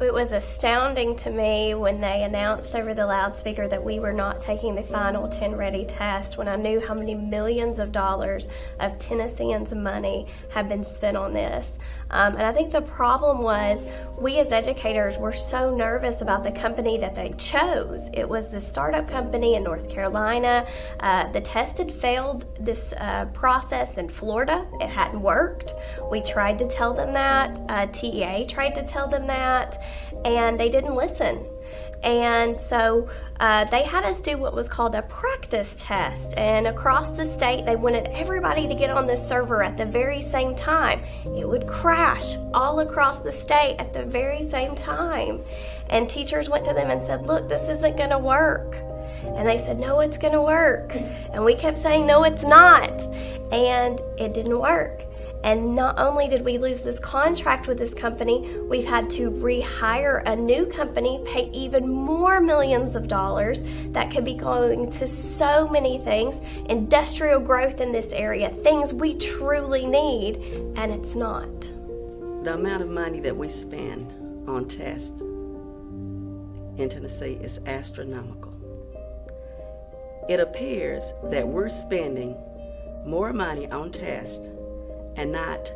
It was astounding to me when they announced over the loudspeaker that we were not taking the final 10 ready test, when I knew how many millions of dollars of Tennesseans' money had been spent on this. And I think the problem was we as educators were so nervous about the company that they chose. It was the startup company in North Carolina. The test had failed this process in Florida. It hadn't worked. We tried to tell them that. TEA tried to tell them that, and they didn't listen. And so they had us do what was called a practice test. And across the state, they wanted everybody to get on this server at the very same time. It would crash all across the state at the very same time. And teachers went to them and said, look, this isn't going to work. And they said, no, it's going to work. And we kept saying, no, it's not. And it didn't work. And not only did we lose this contract with this company, we've had to rehire a new company, pay even more millions of dollars that could be going to so many things, industrial growth in this area, things we truly need, and it's not. The amount of money that we spend on tests in Tennessee is astronomical. It appears that we're spending more money on tests and not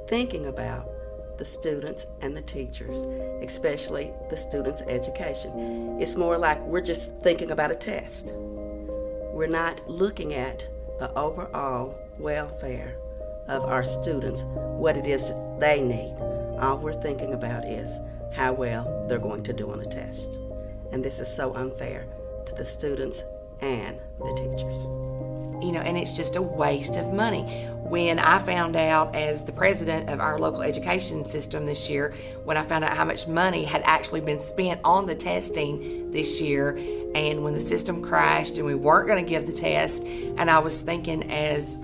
thinking about the students and the teachers, especially the students' education. It's more like we're just thinking about a test. We're not looking at the overall welfare of our students, what it is they need. All we're thinking about is how well they're going to do on a test. And this is so unfair to the students and the teachers. And it's just a waste of money. When I found out, as the president of our local education system this year, when I found out how much money had actually been spent on the testing this year, and when the system crashed and we weren't going to give the test, and I was thinking as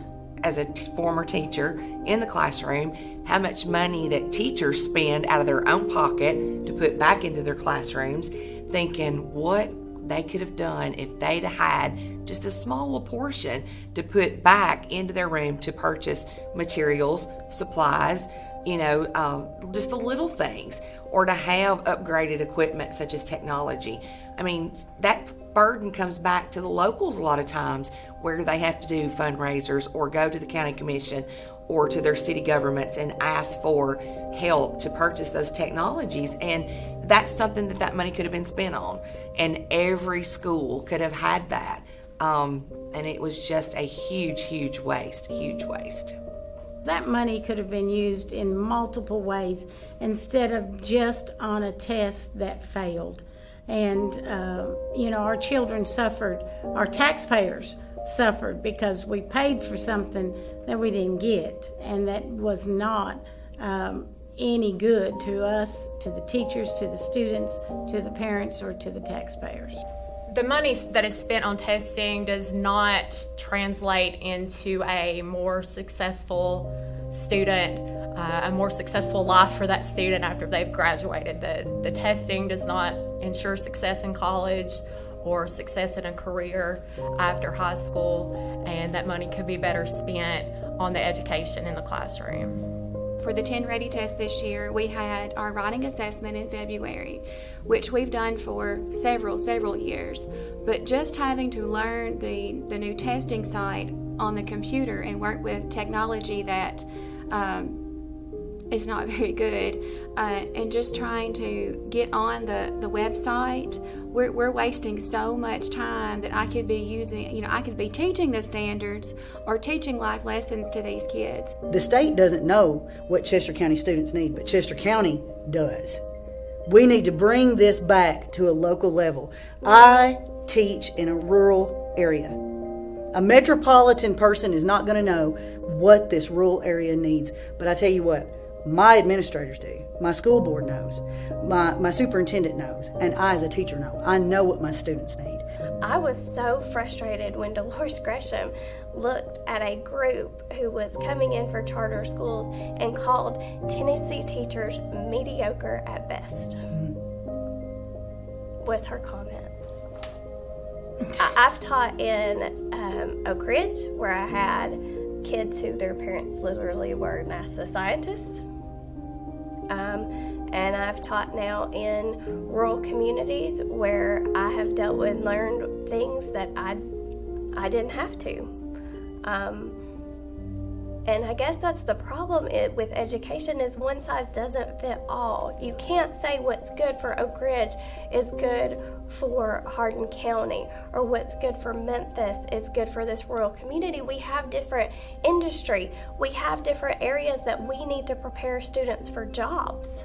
a former teacher in the classroom, how much money that teachers spend out of their own pocket to put back into their classrooms, thinking what they could have done if they'd had just a small portion to put back into their room to purchase materials, supplies, just the little things, or to have upgraded equipment such as technology. I mean, that burden comes back to the locals a lot of times, where they have to do fundraisers or go to the county commission or to their city governments and ask for help to purchase those technologies. And that's something that money could have been spent on. And every school could have had that. And it was just a huge waste. That money could have been used in multiple ways instead of just on a test that failed. And, our children suffered, our taxpayers suffered, because we paid for something that we didn't get, and that was not any good to us, to the teachers, to the students, to the parents, or to the taxpayers. The money that is spent on testing does not translate into a more successful student, a more successful life for that student after they've graduated. The testing does not ensure success in college or success in a career after high school, and that money could be better spent on the education in the classroom. For the 10 Ready test this year, we had our writing assessment in February, which we've done for several years. But just having to learn the new testing site on the computer and work with technology that is not very good, and just trying to get on the website, we're wasting so much time that I could be using, I could be teaching the standards or teaching life lessons to these kids. The state doesn't know what Chester County students need, but Chester County does. We need to bring this back to a local level. I teach in a rural area. A metropolitan person is not going to know what this rural area needs, but I tell you what, my administrators do. My school board knows. My superintendent knows. And I, as a teacher, know. I know what my students need. I was so frustrated when Dolores Gresham looked at a group who was coming in for charter schools and called Tennessee teachers mediocre at best, was her comment. I've taught in Oak Ridge, where I had kids who their parents literally were NASA scientists. And I've taught now in rural communities where I have dealt with and learned things that I didn't have to. And I guess that's the problem with education, is one size doesn't fit all. You can't say what's good for Oak Ridge is good for Hardin County, or what's good for Memphis is good for this rural community. We have different industry. We have different areas that we need to prepare students for jobs.